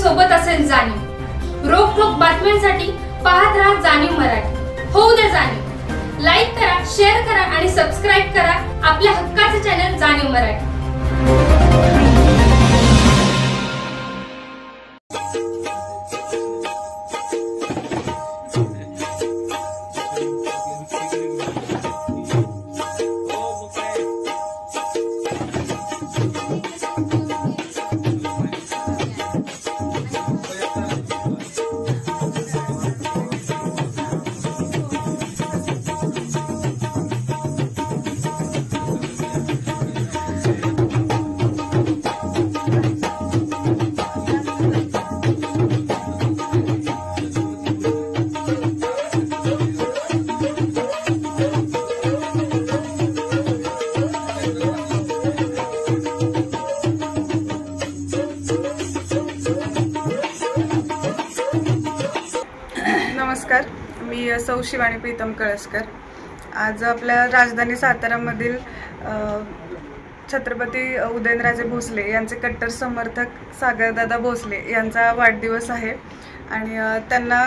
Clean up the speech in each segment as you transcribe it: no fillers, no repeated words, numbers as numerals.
सोबत असेल जाणीव। रोखोक बातम्यांसाठी पाहत राहा जाणीव मराठी। होऊ दे जाणीव। लाईक करा, शेअर करा आणि सबस्क्राइब करा आपल्या हक्काचे चॅनल जाणीव मराठी। नमस्कार, मी सौ शिवानी प्रीतम कळसकर। आज आपल्या राजधानी सातारामधील छत्रपती उदयनराजे भोसले यांचे कट्टर समर्थक सागरदादा भोसले यांचा वाढदिवस आहे आणि त्यांना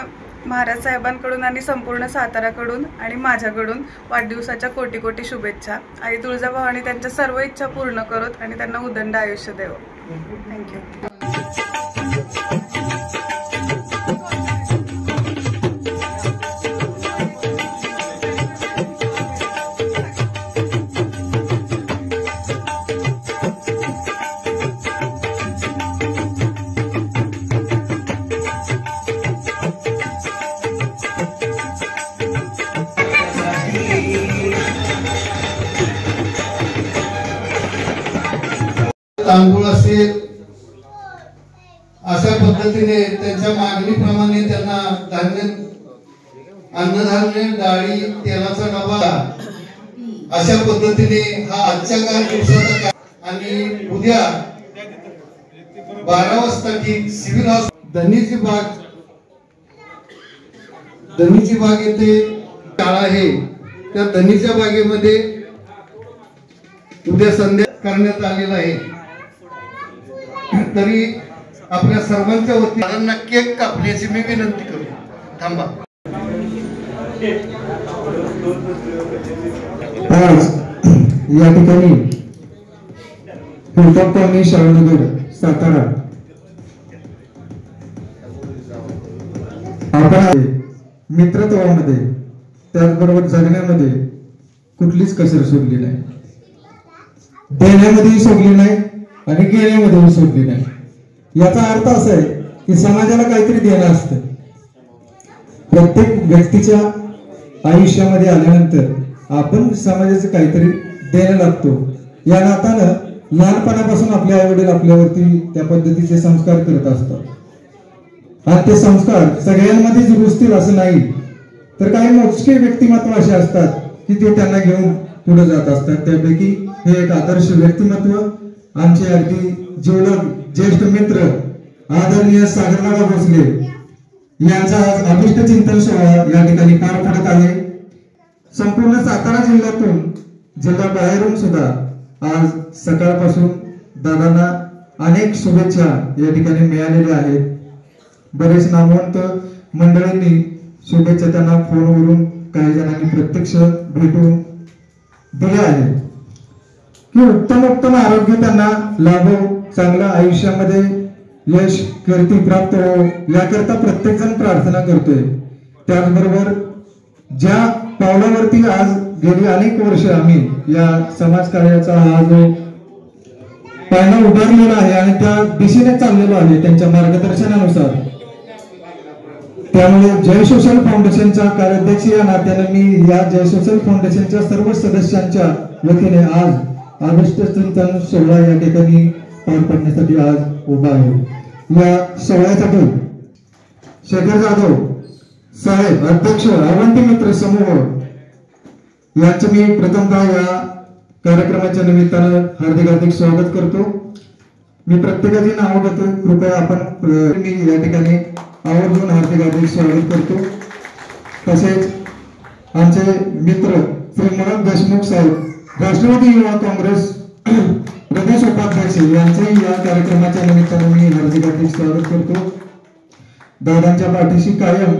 महाराज साहेबांकडून आणि संपूर्ण साताराकडून आणि माझ्याकडून वाढदिवसाच्या कोटी कोटी शुभेच्छा। आई तुळजाभवानी त्यांच्या सर्व इच्छा पूर्ण करोत आणि त्यांना उदंड आयुष्य देवो। थँक्यू। तांदूळ असेल अशा पद्धतीने त्यांच्या मागणीप्रमाणे त्यांना धान्य, अन्नधान्य, डाळी, तेलाचा डबा अशा पद्धतीने हा आजच्या दिवसाचा आणि उद्या 12 वाजता ठीक सिव्हिल हॉस्पिटल धनीची बाग येथे शाळा आहे, त्या धनीच्या बागेमध्ये उद्या संध्या करण्यात आलेला आहे। तरी आपल्या सर्वांच्या वतीने केक कापण्याची मी विनंती करू। थांबा। आज या ठिकाणी हिलटॉप कॉलनी शाळानगर सातारा आपण मित्रत्वामध्ये त्याचबरोबर जगण्यामध्ये कुठलीच कसर सोडली नाही, देण्यामध्येही सोडली नाही आणि घेण्यामध्येही सोडली नाही। याचा अर्थ असा आहे की समाजाला काहीतरी देणं असतं। प्रत्येक व्यक्तीच्या आयुष्यामध्ये आल्यानंतर आपण समाजाचं काहीतरी देणं लागतो। या नात्यानं लहानपणापासून आपले आई वडील आपल्यावरती त्या पद्धतीचे संस्कार करत असतात आणि ते संस्कार सगळ्यांमध्येच रुजतील असं नाही, तर काही मोजके व्यक्तिमत्व असे असतात की ते त्यांना घेऊन पुढे जात असतात। त्यापैकी हे एक आदर्श व्यक्तिमत्व आमचे अगदी जीवलग ज्येष्ठ मित्र आदरणीय सागरदादा भोसले यांचा आज अभिष्ट चिंतन सोहळा या ठिकाणी पार पडत आहे। संपूर्ण सातारा जिल्ह्यातून जिल्हा बाहेरून सुद्धा आज सकाळपासून दादांना अनेक शुभेच्छा या ठिकाणी मिळालेल्या आहेत। बरेच नामवंत मंडळींनी शुभेच्छा त्यांना फोनवरून, काही जणांनी प्रत्यक्ष भेटून दिले आहे की उत्तम आरोग्य त्यांना लाभो, चांगल्या आयुष्यामध्ये यश कीर्ती प्राप्त हो याकरता प्रत्येक जण प्रार्थना करतोय। त्याचबरोबर ज्या पावलावरती आज गेली अनेक वर्ष आम्ही या समाज कार्याचा हा जो पायंडा उभारलेला आहे आणि त्या दिशेने चाललेलो आहे त्यांच्या मार्गदर्शनानुसार, त्यामुळे जय सोशल फाउंडेशनच्या कार्याध्यक्ष या नात्याने मी या जय सोशल फाउंडेशनच्या सर्व सदस्यांच्या वतीने आज अभिष्ट चिंतन सोहळा या ठिकाणी पार पडण्यासाठी आज उभा आहे। या सोहळ्यासाठी शेखर जाधव साहेब अध्यक्ष अवंती मित्र समूह यांचे मी प्रथमतः या कार्यक्रमाच्या निमित्तानं हार्दिक स्वागत करतो। मी प्रत्येकाची नाव घेतो, कृपया आपण मी या ठिकाणी आवर्जून हार्दिक स्वागत करतो। तसेच आमचे मित्र श्री मनोज देशमुख साहेब राष्ट्रवादी युवा काँग्रेस प्रदेश उपाध्यक्ष यांचंही या कार्यक्रमाच्या निमित्तानं मी हार्दिक स्वागत करतो. दादांच्या पाठीशी कायम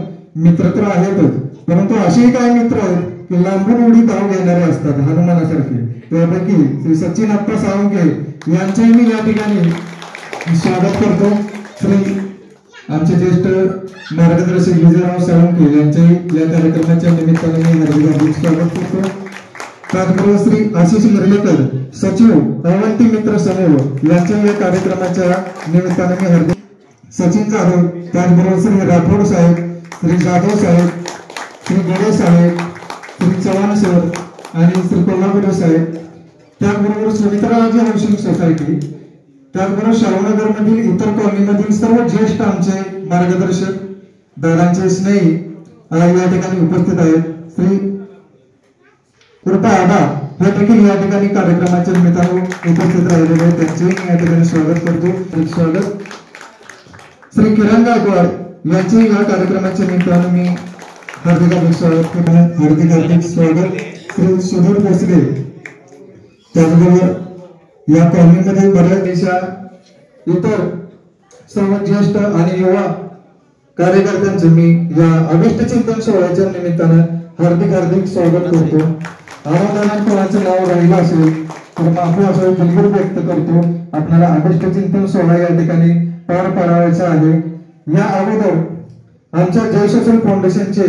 मित्र तर आहेतच, परंतु असेही काही मित्र आहेत की लांबून उडी धाव घेणारे असतात हनुमानासारखे. त्यापैकी श्री सचिन अप्पा साळुंखे यांचंही मी या ठिकाणी स्वागत करतो. श्री आमचे ज्येष्ठ मार्गदर्शक विजयराव साळुंखे यांचेही या कार्यक्रमाच्या निमित्ताने मी हार्दिक स्वागत करतो. त्याचबरोबर श्री आशिष मुरलेकर सचिव अवंती मित्र समूह यांच्या या कार्यक्रमाच्या निमित्ताने मी हार्दिक सचिन जाधव, त्याचबरोबर श्री राठोड साहेब, श्री जाधव साहेब, श्री गडे साहेब, श्री चव्हाण सर आणि श्री कोल्हापूर साहेब, त्याचबरोबर सुमित्राराजी हाऊसिंग सोसायटी, त्याचबरोबर शाहूनगर मधील इतर कॉलनीमधील सर्व ज्येष्ठ आमचे मार्गदर्शक दादांचे स्नेही या ठिकाणी उपस्थित आहेत. श्री कृपा आबा हे देखील या ठिकाणी कार्यक्रमाच्या निमित्ताने उपस्थित राहिलेले आहेत, त्यांचे मी या ठिकाणी स्वागत करतो. स्वागत श्री किरण गायकवाड यांचे या कार्यक्रमाच्या निमित्ताने मी हार्दिक स्वागत. श्री सुधीर भोसले, त्याचबरोबर या कॉलनीमध्ये बऱ्याच देशा इतर सर्व ज्येष्ठ आणि युवा कार्यकर्त्यांचे मी या अभिष्ट चिंतन सोहळ्याच्या निमित्तानं हार्दिक स्वागत करतो. आराधनात कोणाचं नाव राहिलं असेल तर माफी असं दिलगिरी व्यक्त करतो. आपल्याला अभिष्ट चिंतन सोहळा या ठिकाणी पार पाडायचा आहे. या अगोदर आमच्या जयशोषण फाउंडेशनचे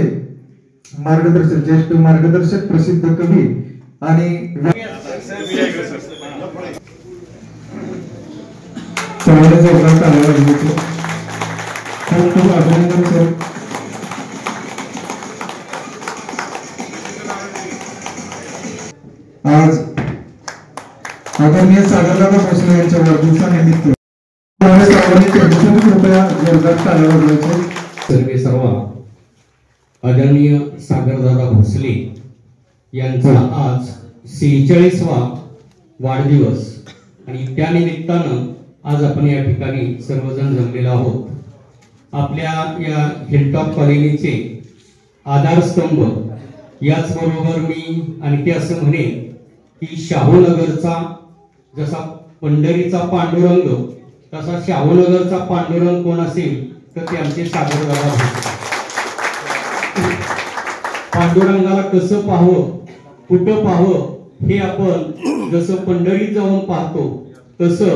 मार्गदर्शक, ज्येष्ठ मार्गदर्शक, प्रसिद्ध कवी आणि खूप अभिनंदन सर. आज आदरणीय सागरदादा भोसले यांच्या वाढदिवसानिमित्त सर्व आदरणीय सागरदादा भोसले यांचा आज 46वा वाढदिवस आणि त्या निमित्तानं आज आपण या ठिकाणी सर्वजण जमलेलो आहोत. आपल्या या हिलटॉप कॉलनीचे आधारस्तंभ, याचबरोबर मी आणखी असं म्हणेन की शाहूनगरचा जसा पंढरीचा पांडुरंग तसा शाहूनगरचा पांडुरंग कोण असेल तर ते आमचे सागरदादा भोसले. पांडुरंगाला कसं पाहावं, कुठं पाहावं हे आपण जसं पंढरीत जाऊन पाहतो तसं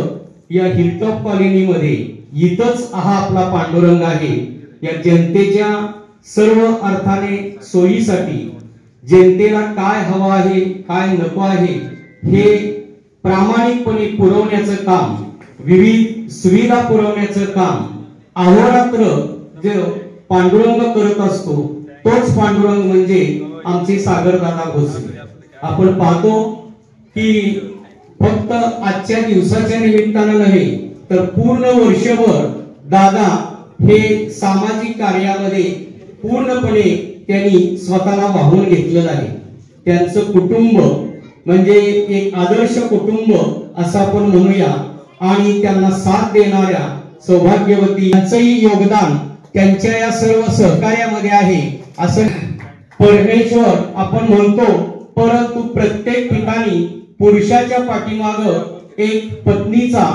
या हिलटॉप कॉलनीमध्ये इथंच हा आपला पांडुरंग आहे. या जनतेच्या सर्व अर्थाने सोयीसाठी जनतेला काय हवं आहे, काय नको आहे हे प्रामाणिकपणे पुरवण्याचं काम, विविध सुविधा पुरवण्याचं काम अहोरात्र जे पांडुरंग करत असतो तोच पांडुरंग म्हणजे आमचे सागरदादा भोसले. आपण पाहतो की फक्त आजच्या दिवसाच्या निमित्तानं नव्हे तर पूर्ण वर्षभर दादा हे सामाजिक कार्यामध्ये पूर्णपणे त्यांनी स्वतःला वाहून घेतलेलं आहे. त्यांचं कुटुंब म्हणजे एक आदर्श कुटुंब असं आपण म्हणूया आणि त्यांना साथ देणाऱ्या सौभाग्यवती यांचंही योगदान त्यांच्या या सर्व सहकार्यामध्ये आहे असं परमेश्वर आपण म्हणतो. परंतु प्रत्येक ठिकाणी पुरुषाच्या पाठीमाग एक पत्नीचा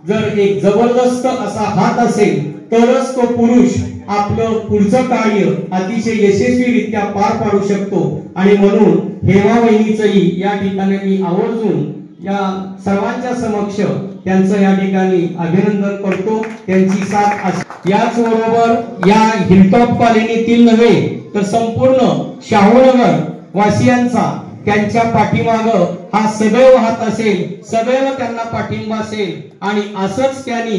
जर एक जबरदस्त असा हात असेल तरच तो पुरुष आपलं पुढचं कार्य अतिशय यशस्वीरित्या पार पाडू शकतो. आणि म्हणून हेमा वहिनीचंही या ठिकाणी मी आवर्जून या सर्वांच्या समक्ष त्यांचं या ठिकाणी अभिनंदन करतो. त्यांची साथ याचबरोबर या हिलटॉप कॉलनीतील नव्हे तर संपूर्ण शाहूनगर वासियांचा त्यांच्या पाठीमाग हा सदैव हात असेल, सदैव त्यांना पाठिंबा असेल आणि असंच त्यांनी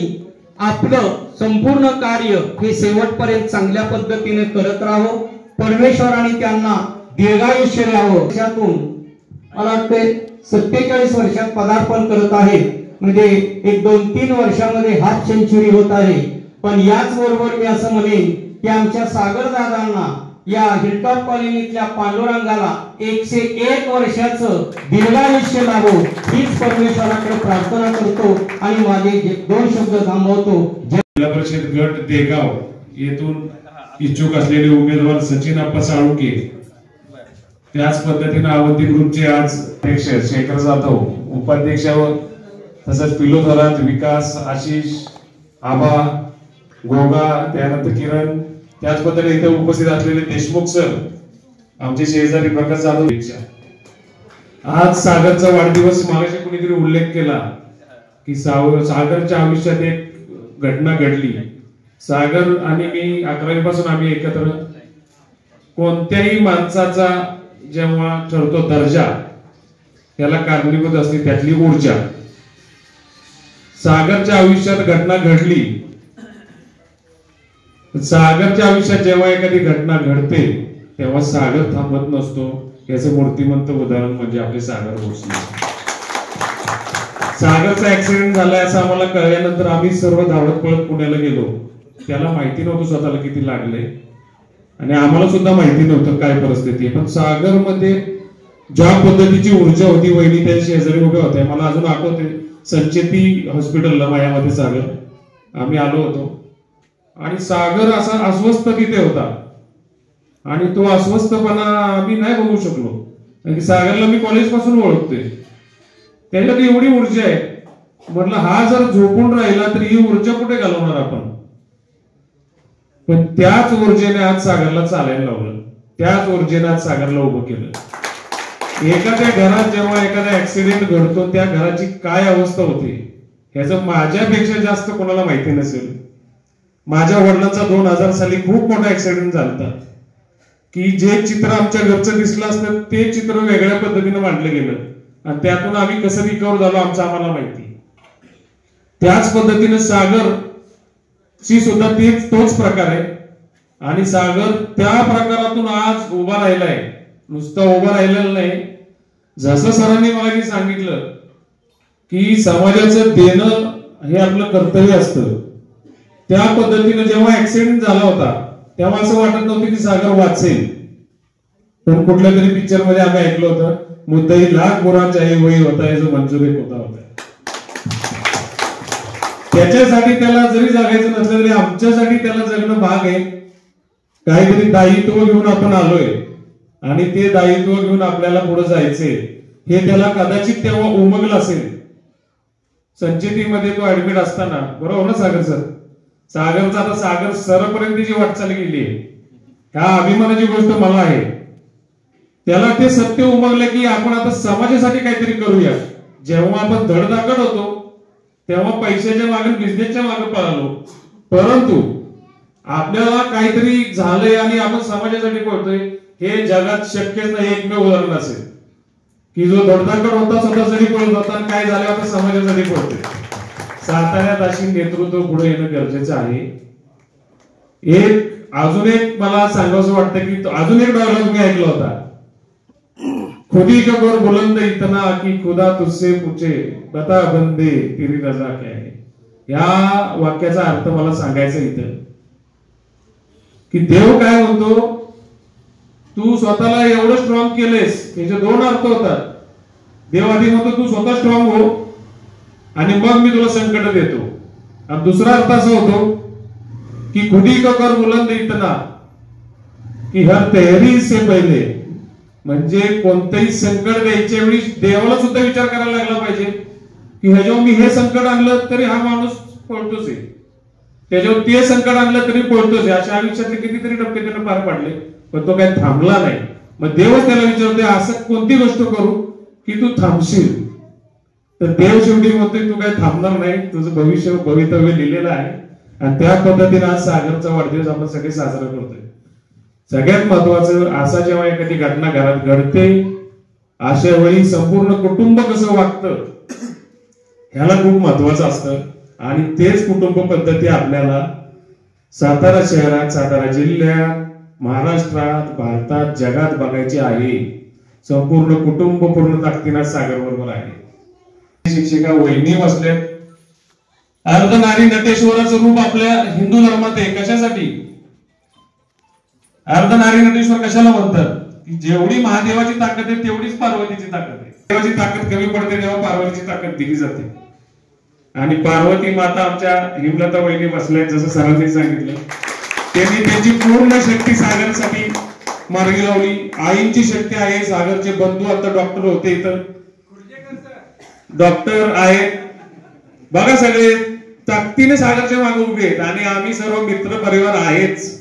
आपलं संपूर्ण कार्य हे शेवटपर्यंत चांगल्या पद्धतीने करत राहावं. परमेश्वराने त्यांना दीर्घायुष्य द्यावं. त्यातून मला वाटते 47 वर्षात पदार्पण करत आहे, म्हणजे एक 2-3 वर्षामध्ये हाफ सेंचुरी होत आहे. पण याच बरोबर मी असं म्हणेन की आमच्या सागरदादांना या हिलटॉप कॉलनीतल्या पांडुरंगाला 101 वर्षाचं दीर्घायुष्य लाभो हीच परमेश्वराकडे प्रार्थना करतो आणि माझे 2 शब्द थांबवतो. जिल्हा परिषद गट देगाव येथून इच्छुक असलेले उमेदवार सचिन अप्पा साळुंखे, त्याच पद्धतीने अवंती ग्रुपचे आज अध्यक्ष शेखर जाधव, उपाध्यक्ष तसंच पिलोधराज, विकास, आशिष, आबा, गोगा, त्यानंतर किरण, त्याच पद्धतीने इथे उपस्थित असलेले देशमुख सर, आमचे शेजारी प्रकाश जाधव. आज सागरचा वाढदिवस, मागाशी कुणीतरी उल्लेख केला की सागरच्या आयुष्यात एक घटना घडली. सागर आणि मी 11वी पासून आम्ही एकत्र. कोणत्याही माणसाचा जेव्हा ठरतो दर्जा, त्याला कारणीभूत असते त्यातली ऊर्जा. सागरच्या आयुष्यात घटना घडली. सागरच्या आयुष्यात जेव्हा एखादी घटना घडते तेव्हा सागर थांबत नसतो. याचं मूर्तिमंत उदाहरण म्हणजे आपले सागर भोसले. सागरचा ऍक्सिडेंट झालाय असं आम्हाला कळल्यानंतर आम्ही सर्व धावत पळत पुण्याला गेलो. त्याला माहिती नव्हतं स्वतःला किती लागले आणि आम्हाला सुद्धा माहिती नव्हतं काय परिस्थिती आहे. पण सागर मध्ये ज्या पद्धतीची ऊर्जा होती, वहिनी त्या शेजारी उभ्या होत्या. मला अजून आठवते, संचेती हॉस्पिटलला मायामध्ये सागर आम्ही आलो होतो आणि सागर असा अस्वस्थ तिथे होता आणि तो अस्वस्थपणा आम्ही नाही बघू शकलो. कारण की सागरला मी कॉलेज पासून ओळखतोय. त्याच्यात एवढी ऊर्जा आहे. म्हटलं हा जर झोपून राहिला तर ही ऊर्जा कुठे घालवणार आपण. पण त्याच ऊर्जेने आज सागरला चालायला लावलं. त्याच ऊर्जेने आज सागरला उभं केलं. एखाद्या घरात जेव्हा एखादा ऍक्सिडेंट घडतो त्या घराची काय अवस्था होते ह्याचं माझ्यापेक्षा जास्त कोणाला माहिती नसेल. माझ्या वडिलांचा 2000 साली खूप मोठा ऍक्सिडेंट झाला की जे चित्र आमच्या घरचं दिसलं असतं ते चित्र वेगळ्या पद्धतीने मांडलं गेलं आणि त्यातून आम्ही कसं रिकव्हर झालो आमचं आम्हाला माहिती. त्याच पद्धतीने सागर ची सुद्धा तोच प्रकार आहे आणि सागर त्या प्रकारातून आज उभा राहिलाय. नुसतं उभा राहिलेलं नाही, जसं सरांनी मला सांगितलं की समाजाचं देणं हे आपलं कर्तव्य असतं. त्या पद्धतीने जेव्हा ऍक्सिडेंट झाला होता तेव्हा असं वाटत नव्हतं की सागर वाचेल. पण कुठल्या तरी पिक्चर मध्ये आम्ही ऐकलं होतं, मुद्दाही लाख बुरा चाहिए वही होता है जो मंजूर एक होता होता. त्याच्यासाठी त्याला जरी जगायचं नसलं तरी आमच्यासाठी त्याला जगणं भाग आहे. काहीतरी दायित्व घेऊन आपण आलोय आणि ते दायित्व घेऊन आपल्याला पुढे जायचे हे त्याला कदाचित तेव्हा उमगलं असेल. संचेतीमध्ये तो ऍडमिट असताना, बरोबर ना सागर सर, सागरचा आता सागर सरपर्यंतची वाटचाल गेली आहे. ह्या अभिमानाची गोष्ट मला आहे. त्याला ते सत्य उमगलं की आपण आता समाजासाठी काहीतरी करूया. जेव्हा आपण धडधाकट होतो तेव्हा पैशाच्या मागे, बिझनेसच्या मागे पळालो, परंतु आपल्याला काहीतरी झालंय आणि आपण समाजासाठी पळतोय हे जगात शक्यच नाही. एकमेव उदाहरण असेल की जो धडधाकट होता स्वतःसाठी पळत होता आणि काय झालं आता समाजासाठी पळतोय. साताऱ्यात अशी नेतृत्व पुढे येणं गरजेचं आहे. अजून एक मला सांगावंसं वाटतं की अजून एक डायलॉग मी ऐकला होता, खुदी का गौर बुलंद इतना की खुदा तुझसे पूछे बता बंदे तेरी रजा क्या है. या वाक्याचा अर्थ मला सांगायचा इथं की देव काय म्हणतो, तू स्वतःला एवढं स्ट्रॉंग केलेस. याचे दोन अर्थ होतात. देव आधी म्हणतो तू स्वतः स्ट्रॉंग हो आणि मग मी तुला संकट देतो. आणि दुसरा अर्थ असा होतो की खुदी का कर बुलंद इतना की हर तयारी से पहिले, म्हणजे कोणतंही संकट द्यायच्या वेळी देवाला सुद्धा विचार करायला लागला पाहिजे की ह्याच्यावर मी हे संकट आणलं तरी हा माणूस पळतोच आहे, त्याच्यावर ते संकट आणलं तरी पळतोच आहे. अशा आयुष्यातले कितीतरी टप्पे त्यानं पार पाडले पण तो काही थांबला नाही. मग देवच त्याला विचारतोय असं कोणती गोष्ट करू की तू थांबशील. तर देव शेवटी म्हणतोय तू काही थांबणार नाही, तुझं भवितव्य लिहिलेलं आहे. आणि त्या पद्धतीने आज सागरचा वाढदिवस आपण सगळे साजरा करतोय. सगळ्यात महत्वाचं, असा जेव्हा एखादी घटना घरात घडते अशा वेळी संपूर्ण कुटुंब कसं वागतं ह्याला खूप महत्वाचं असतं. आणि तेच कुटुंब पद्धती आपल्याला सातारा शहरात, सातारा जिल्ह्यात, महाराष्ट्रात, भारतात, जगात बघायची आहे. संपूर्ण कुटुंब पूर्ण ताकदीने सागर बरोबर आहे. शिक्षिका वहिनी बसल्या. अर्धनारी नटेश्वराचं रूप आपल्या हिंदू धर्मात आहे. कशासाठी अर्धनारी नटेश्वर कशाला म्हणतात की जेवढी महादेवाची ताकद आहे तेवढीच पार्वतीची ताकद आहे. देवाची ताकद कमी पडते तेव्हा पार्वतीची ताकद दिली जाते. आणि पार्वती माता आमच्या हिमलता वहिनी बसल्या, जसं सरांनी सांगितलं, त्यांनी त्यांची पूर्ण शक्ती सागरसाठी मार्गी लावली. आईंची शक्ती आहे. सागरचे बंधू आता डॉक्टर होते, इथं डॉक्टर आहेत. बघा सगळे ताकदीने सागरच्या मागे उभे आहेत आणि आम्ही सर्व मित्र परिवार आहेच.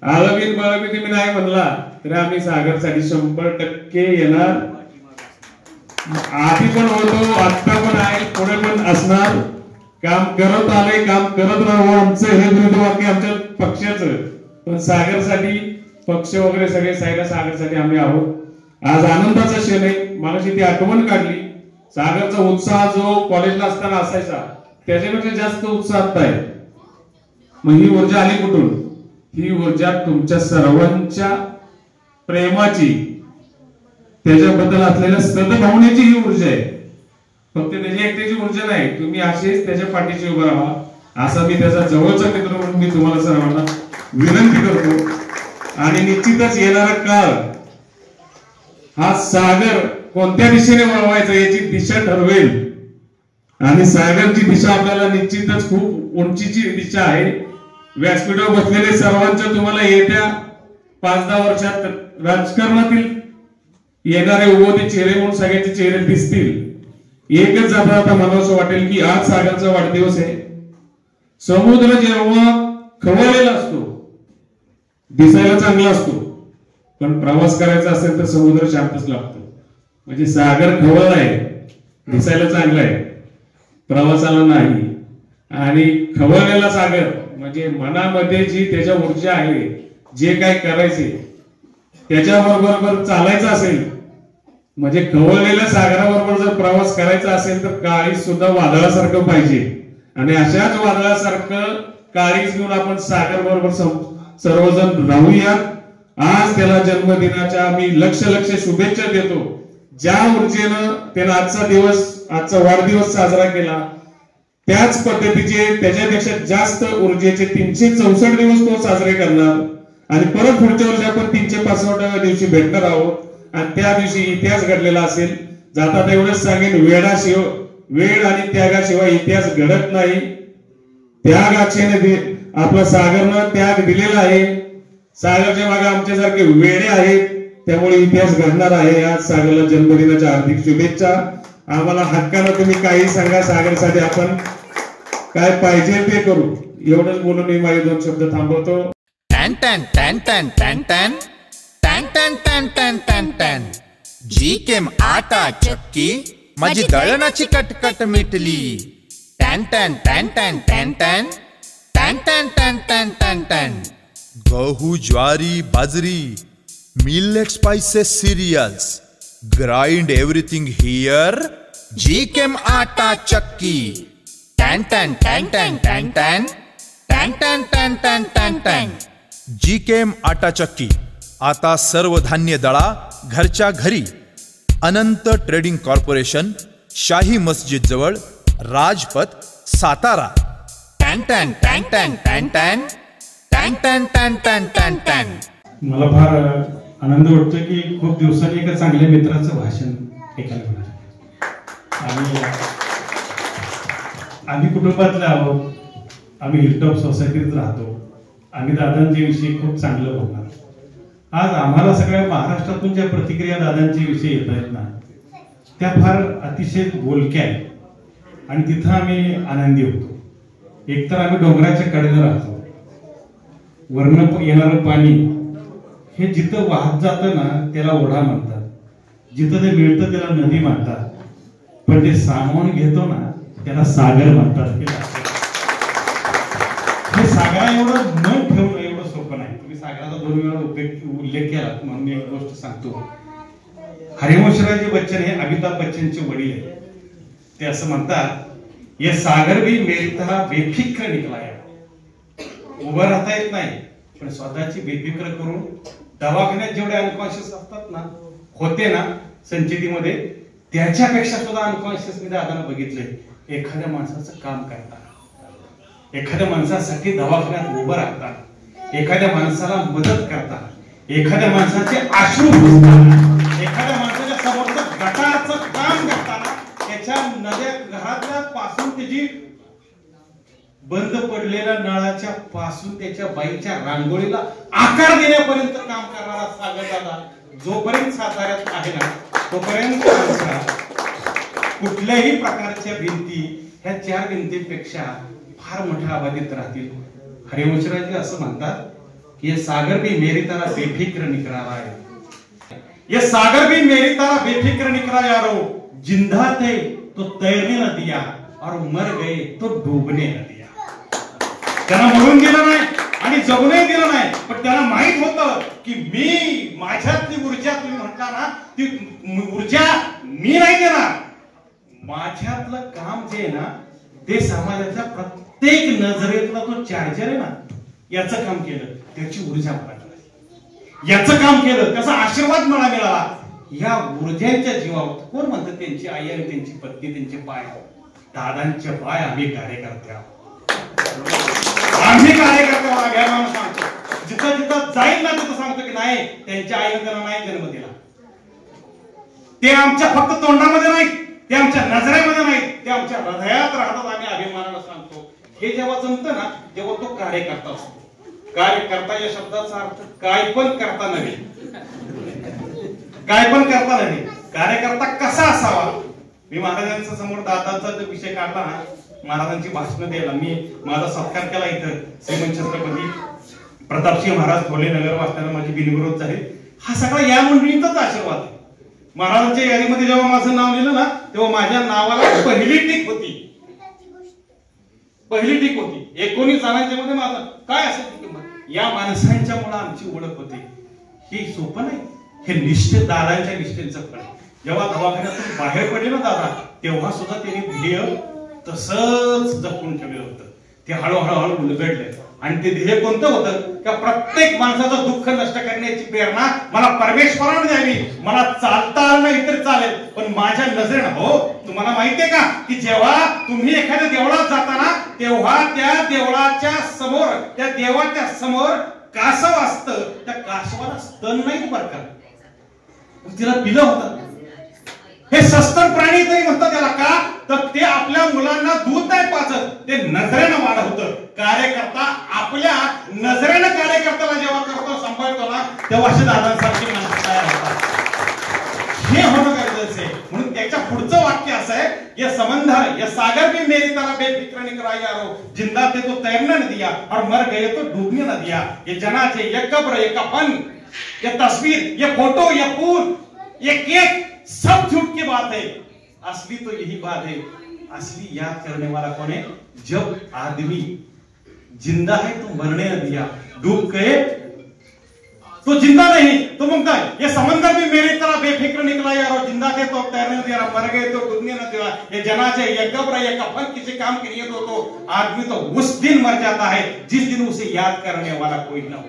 आळवीन बळवी तुम्ही नाही म्हणला तरी आम्ही सागरसाठी 100% येणार. आधी पण होतो, आता पण आहे, पुढे पण असणार. काम करत आले, काम करत राहू, आमचं हे ब्रीदवाक्य आमच्या पक्षाचं. पण सागरसाठी पक्ष वगैरे सगळे सागरसाठी आम्ही आहोत. आज आनंदाचा क्षण आहे. मला ती आठवण काढली. सागरचा उत्साह जो कॉलेजला असताना असायचा त्याच्यापेक्षा जास्त उत्साह आता आहे. मग ही ऊर्जा आली कुठून? ही ऊर्जा तुमच्या सर्वांच्या प्रेमाची, त्याच्याबद्दल असलेल्या सद्भावनेची ही ऊर्जा आहे. फक्त त्याची एकट्याची ऊर्जा नाही. तुम्ही असेच त्याच्या पाठीशी उभं राहा, असा मी त्याचा जवळचा मित्र म्हणून मी तुम्हाला सर्वांना विनंती करतो. आणि निश्चितच येणारा काळ हा सागर कोणत्या दिशेने वळवायचा याची दिशा ठरवेल. आणि सागरची दिशा आपल्याला निश्चितच खूप उंचीची दिशा आहे. व्यासपीठावर बसलेले सर्वांच्या तुम्हाला येत्या 5-10 वर्षात राजकारणातील येणारे उभे चेहरे म्हणून सगळ्यांचे चेहरे दिसतील. एकच जाता म्हणावं वाटेल की आज सागरचा वाढदिवस आहे. समुद्र जेव्हा खवळलेला असतो दिसायला चांगला असतो, पण प्रवास करायचा असेल तर समुद्र शांतच लागतो. म्हणजे सागर खवळला आहे, दिसायला चांगला आहे, प्रवासाला नाही. आणि खवळलेला सागर म्हणजे मनामध्ये जी त्याच्या ऊर्जा आहे, जे काय करायचे त्याच्याबरोबर चालायचं असेल, म्हणजे खवळलेल्या सागराबरोबर जर प्रवास करायचा असेल तर काळीज सुद्धा वादळासारखं पाहिजे. आणि अशाच वादळासारखं काळीज घेऊन आपण सागर बरोबर सर्वजण राहूया. आज त्याला जन्मदिनाच्या मी लक्ष शुभेच्छा देतो. ज्या ऊर्जेनं त्यानं आजचा वाढदिवस साजरा केला त्याच पद्धतीचे त्याच्यापेक्षा जास्त ऊर्जेचे 364 दिवस तो साजरे करणार. आणि परत पुढच्या वर्षी आपण 365व्या दिवशी भेटणार आहोत. आणि त्या दिवशी इतिहास घडलेला असेल. जाता एवढंच सांगेन, वेळ आणि त्यागाशिवाय इतिहास घडत नाही. त्यागाने आपला सागरनं त्याग दिलेला आहे. सागरच्या मागे आमच्यासारखे वेडे आहेत, त्यामुळे इतिहास घडणार आहे. आज सागरला जन्मदिनाच्या हार्दिक शुभेच्छा. आम्हाला हक्कानं तुम्ही काही सांगा, सागरसाठी आपण काय पाहिजे ते करू. एवढंच बोलून मी माझे 2 शब्द थांबवतो. टॅन टॅन टॅन टॅन टॅन टॅन टॅन टॅन टॅन टॅन टॅन टॅन. जी केम आटा चक्की, माझी दळणाची कटकट मिटली. टॅन टॅन टॅन टॅन टॅन टॅन टॅन टॅन टॅन टॅन टॅन टॅन. गहू, ज्वारी, बाजरी, millet spices, cereals, grind everything here. GChem आटा चक्की. टॅन टॅन टॅन टॅन टॅन टॅन टॅन टॅन टॅन टॅन टॅन टॅन. GChem आटा चक्की आता सर्व धान्य दळा घरच्या घरी. अनंत ट्रेडिंग कॉर्पोरेशन, शाही मस्जिद जवळ, राजपथ, सातारा. टॅन टॅन टॅन टॅन टॅन टॅन टॅन टॅन टॅन टॅन टॅन टॅन. मला फार आनंद वाटतो की खूप दिवसांनी एका चांगल्या मित्राचं भाषण ऐकायला मिळालं. आणि आम्ही कुटुंबातले आहोत, आम्ही हिलटॉप सोसायटीत राहतो. आम्ही दादांच्या विषयी खूप चांगलं बोलणार. आज आम्हाला सगळ्या महाराष्ट्रातून ज्या प्रतिक्रिया दादांच्या विषयी येत आहेत ना, त्या फार अतिशय बोलक्या आहेत आणि तिथं आम्ही आनंदी होतो. एकतर आम्ही डोंगराच्या कडेला राहतो, वरनं येणारं पाणी हे जिथं वाहत जातं ना त्याला ओढा म्हणतात, जिथं ते मिळतं त्याला नदी म्हणतात, पण ते सामावून घेतो ना त्याला सागर म्हणतात. हे सागरा एवढं मन ठेवणं एवढं सोपं नाही. तुम्ही सागराचा 2 वेळा उल्लेख केला म्हणून मी एक गोष्ट सांगतो. हरिवंशराज बच्चन हे अमिताभ बच्चनचे वडील आहेत. ते असं म्हणतात, ये सागर भी मेरी तरह बेफिक्र निकला है. उभं राहता येत नाही पण स्वतःची बेफिक्र करून दवाखान्यात जेवढे अनकॉन्शियस असतात ना, होते ना संचितीमध्ये, त्याच्यापेक्षा सुद्धा अनकॉन्शियस मी दादांना बघितलंय. एखाद्या माणसाचं काम करताना, एखाद्या माणसासाठी दवाखान्यात उभं राहताना, एखाद्या माणसाला मदत करताना, एखाद्या माणसाचे अश्रू पुसताना, एखाद्या माणसाच्या समोरचं गटारचं काम करताना, त्याच्या नद्या घराच्या पासून त्याची बंद पडलेल्या नळाच्या पासून त्याच्या बाईच्या रांगोळीला आकार देण्यापर्यंत काम करणारा सागर दादा जोपर्यंत साताऱ्यात आहे ना, तोपर्यंत कुठल्याही प्रकारच्या भिंती ह्या 4 भिंतींपेक्षा फार मोठ्या आबादीत राहतील. हरिवंशराजी असं म्हणतात की ये सागर भी मेरी तरह बेफिक्र निकला है, ये सागर भी मेरी तरह बेफिक्र निकला यारो, जिंदा थे तो तैरने न दिया और मर गए तो डूबने न दिया. त्यांना मरून दिलं नाही आणि जगूनही दिलं नाही, पण त्यांना माहित होतं की मी माझ्यातली ऊर्जा, तुम्ही म्हटला ना ती ऊर्जा मी नाही देणार. माझ्यातलं काम जे आहे ना ते समाजाच्या प्रत्येक नजरेतला तो चार्जर आहे ना याचं काम केलं, त्याची ऊर्जा मला याचं काम केलं, त्याचा आशीर्वाद मला मिळाला. या ऊर्जांच्या जीवावर कोण म्हणतं त्यांची आई आणि त्यांची पत्नी, त्यांचे पाय, दादांचे पाय आम्ही कार्यकर्ते आहोत. आम्ही कार्यकर्त्याला अभिमानानं सांगतो, जिथं जिथं जाईल ना तिथं सांगतो की नाही त्यांच्या आईने त्यांना नाही जन्म दिला. ते आमच्या फक्त तोंडामध्ये नाहीत, ते आमच्या नजरेमध्ये नाहीत, ते आमच्या हृदयात राहतात. आम्ही अभिमानानं सांगतो. हे जेव्हा जमतं ना तेव्हा तो कार्यकर्ता असतो. कार्यकर्ता या शब्दाचा अर्थ काय पण करता नव्हे, काय पण करता नव्हे. कार्यकर्ता कसा असावा. मी महाराजांच्या समोर दादांचा जो विषय काढला ना, महाराजांची भाषणं द्यायला मी माझा सत्कार केला इथं. श्रीमंत छत्रपती प्रतापसिंह महाराज थोले नगर वाचताना माझी बिनविरोध झाले. हा सगळा या मंडळींचाच आशीर्वाद आहे. महाराजांच्या यादीमध्ये जेव्हा माझं नाव लिहिलं ना तेव्हा माझ्या नावाला पहिली टीक होती, पहिली टीक होती. 19 जणांच्या मध्ये माझं काय असेल ती किंमत. या माणसांच्या मुळे आमची ओळख होते. हे सोपं नाही, हे निष्ठे, दादांच्या निष्ठेचं फळ. जेव्हा दवाखान्यातून बाहेर पडले ना दादा तेव्हा सुद्धा त्यांनी ध्येय तसंच जपून ठेवलं होतं. ते हळूहळू उलगडले आणि ते ध्येय कोणतं होतं का प्रत्येक माणसाचं दुःख नष्ट करण्याची प्रेरणा मला परमेश्वराने द्यावी. मला चालता आलं नाही तर चालेल पण माझ्या नजरेनं. हो तुम्हाला माहितीये का की जेव्हा तुम्ही एखाद्या देवळात जाताना तेव्हा त्या देवळाच्या समोर, त्या देवाच्या समोर कासव असतं. त्या कासवाला स्तन नाही बरं का, तिला पिलं होतं. हे सस्तन प्राणी तरी म्हणतात त्याला का तर ते आपल्या मुलांना दूध नाही पाजत, ते नजरेनं वाढवतं. कार्यकर्ता आपल्या नजरेनं कार्यकर्त्याला जेव्हा करतो, सांभाळतो ना तेव्हा असे दादांसारखी माणसं तयार होतात. हे होणं गरजेचं आहे. म्हणून त्याच्या पुढचं वाक्य असं आहे, ये समंदर ये सागर भी मेरी तरह बेफिक्र निकला यारो, जिंदा थे तो तैरने न दिया और मर गए तो डूबने न दिया. ये जनाजे, ये कब्र, ये कफन, ये तस्वीर, ये फोटो, ये फूल, ये केक, सब झूठ की बात है. असली तो यही बात है. असली याद करने वाला कौन है? जब आदमी जिंदा है तो मरने न दिया, डूब गए तो जिंदा नहीं. तो मगता ये समंदर भी मेरी तरह बेफिक्र निकला यार, जिंदा थे तो तैरने न दिया, मर गए तो डूबने न दिया. ये जनाजे, ये कब्र, ये कफन किसी काम की नहीं हो तो आदमी तो उस दिन मर जाता है जिस दिन उसे याद करने वाला कोई ना हो.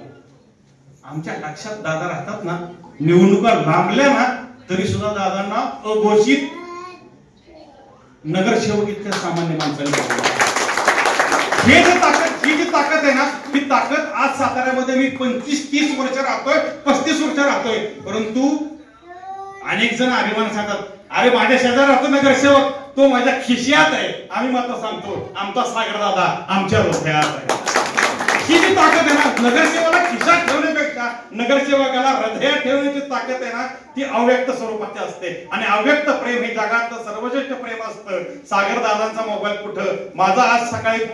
आमच्या लक्षात दादा राहतात ना, निवडणुका लांबल्या ना तरी सुद्धा दादांना अघोषित नगरसेवक इतक्या सामान्य माणसांनी. हे जे ताकद, ही जी ताकद आहे ना, ही ताकद आज साताऱ्यामध्ये मी 25-30 वर्ष राहतोय, 35 वर्ष राहतोय. परंतु अनेक जण अभिमान सांगतात अरे माझ्या शेजारी राहतो नगरसेवक, तो माझ्या खिशात आहे. आम्ही मात्र सांगतो आमचा सागर दादा आमच्या हृदयात आहे. ही जी ताकद आहे ना, नगरसेवकाला खिशात ठेवण्यापेक्षा नगरसेवकाला हृदयात ठेवण्याची ताकद आहे ना, ती अव्यक्त स्वरूपाची असते. आणि अव्यक्त प्रेम हे जगातलं सर्वश्रेष्ठ प्रेम असतं. सागर दादांचा मोबाईल कुठं, माझा आज सकाळी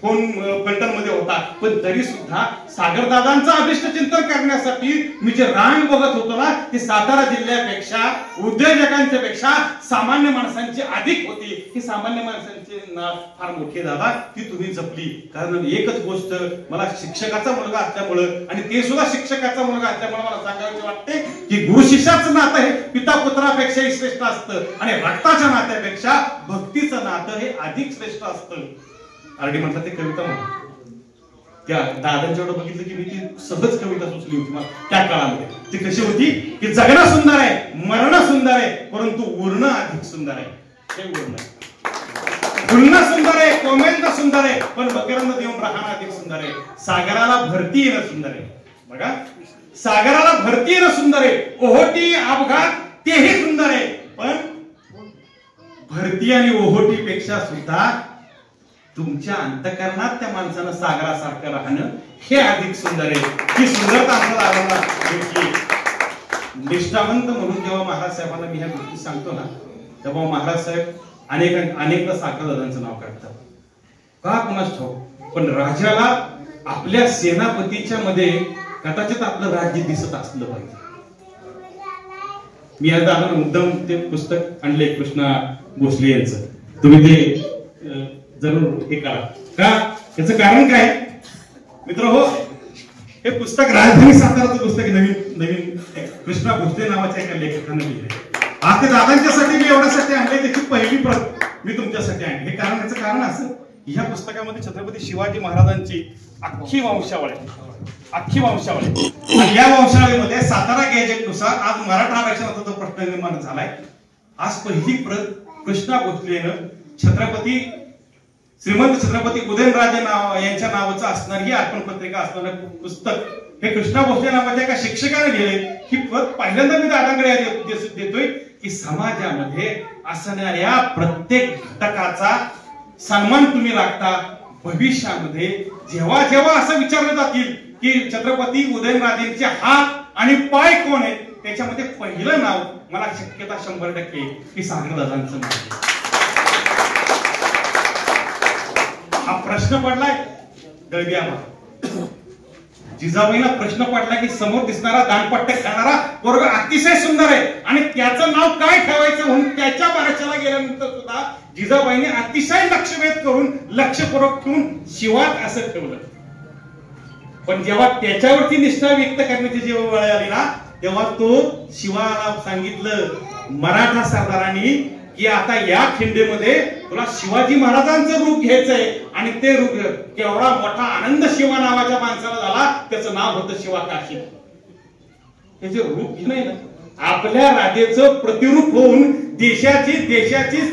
फोन पलटन मध्ये होता, पण तरी सुद्धा सागर दादांचं अभिष्ट चिंतन करण्यासाठी मी जे रांग बघत होतो ना, ती सातारा जिल्ह्यापेक्षा, उद्योजकांच्या पेक्षा सामान्य माणसांची अधिक होती. ही सामान्य माणसांची फार मोठी दादा ती तुम्ही जपली. कारण एकच गोष्ट, मला शिक्षकाचा मुलगा असल्यामुळं आणि ते सुद्धा शिक्षकाचा मुलगा असल्यामुळे मला सांगायचे वाटते की गुरु शिष्याचं नातं हे पिता पुत्रापेक्षाही श्रेष्ठ असतं आणि रक्ताच्या नात्यापेक्षा भक्तीचं नातं हे अधिक श्रेष्ठ असतं. आरडी म्हटलं ते कविता म्हणून त्या दादांच्याकडे बघितलं की मी ती सहज कविता सुचली होती मला त्या काळामध्ये. ती कशी होती की जगणं सुंदर आहे, मरणं सुंदर आहे, परंतु उरणं अधिक सुंदर आहे. हे उरणं फुलणं सुंदर आहे, कोमेलणं सुंदर आहे, पण मकरंद देऊन राहणं अधिक सुंदर आहे. सागराला भरती येणं सुंदर आहे. बघा, सागराला भरती येणं सुंदर आहे, ओहोटी अपघात तेही सुंदर आहे, पण भरती आणि ओहोटी पेक्षा सुद्धा तुमच्या अंतःकरणात त्या माणसानं सागरासारखं राहणं हे अधिक सुंदर आहे. ही सुंदरता आपल्याला भेटली. निष्ठावंत म्हणून जेव्हा महाराज साहेबांना मी ह्या गोष्टी सांगतो ना, तेव्हा महाराज साहेब अनेकदा साखरदादांचं नाव काढतात का कुणाच ठाऊक, पण राजाला आपल्या सेनापतीच्या मध्ये कदाचित आपलं राज्य दिसत असलं पाहिजे. मी आज दादा मुद्दाम ते पुस्तक आणले कृष्णा भोसले यांचं, तुम्ही ते जरूर हे करा. का याचं कारण काय मित्र हो, हे पुस्तक राजधानी साताराचं पुस्तक नवीन कृष्णा भोसले नावाच्या एका लेखकाने लिहिले. आज ते दादांच्यासाठी मी एवढ्यासाठी आणले, त्याची पहिली प्रत मी तुमच्यासाठी आणली. हे कारण याचं कारण असं, ह्या पुस्तकामध्ये छत्रपती शिवाजी महाराजांची अख्खी वंशावळ आणि या वंशावळीमध्ये सातारा गॅजेटनुसार आज मराठा आरक्षणाचा जो प्रश्न निर्माण झालाय, आज पहिली प्रत कृष्णा भोसलेनं छत्रपती श्रीमंत छत्रपती उदयनराजे यांच्या नावाचं असणारी ही अर्पण पत्रिका असणारं पुस्तक हे कृष्णा भोसले नावाच्या एका शिक्षकाने लिहिले. ही प्रत पहिल्यांदा मी दादांकडे देतोय की समाजामध्ये असणाऱ्या प्रत्येक घटकाचा सन्मान तुम्ही राखता. भविष्यामध्ये जेव्हा जेव्हा असं विचारलं जातील की छत्रपती उदयनराजेंचे हात आणि पाय कोण आहेत, त्याच्यामध्ये पहिलं नाव मला शक्यता 100% की सागरदादांचं नाव. हा प्रश्न पडलाय दळब्याला, जिजाबाईला प्रश्न पडला की समोर दिसणारा दानपट्टे खाणारा पोरगा अतिशय सुंदर आहे आणि त्याचं नाव काय ठेवायचं म्हणून त्याच्या बारशाला गेल्यानंतर सुद्धा जिजाबाईने अतिशय लक्षवेध करून लक्षपूर्वक ठेवून शिवात असं ठेवलं. पण जेव्हा त्याच्यावरती निष्ठा व्यक्त करण्याची जेव्हा वेळ आली ना, तेव्हा तो शिवाला सांगितलं मराठा सरदारांनी की आता या खिंडीमध्ये तुला शिवाजी महाराजांचं रूप घ्यायचंय. आणि ते रूप केवढा मोठा आनंद शिवा नावाच्या माणसाला झाला, त्याचं नाव होतं शिवा काशी. त्याचे रूप नाही ना, आपल्या राजेचं प्रतिरूप होऊन देशाची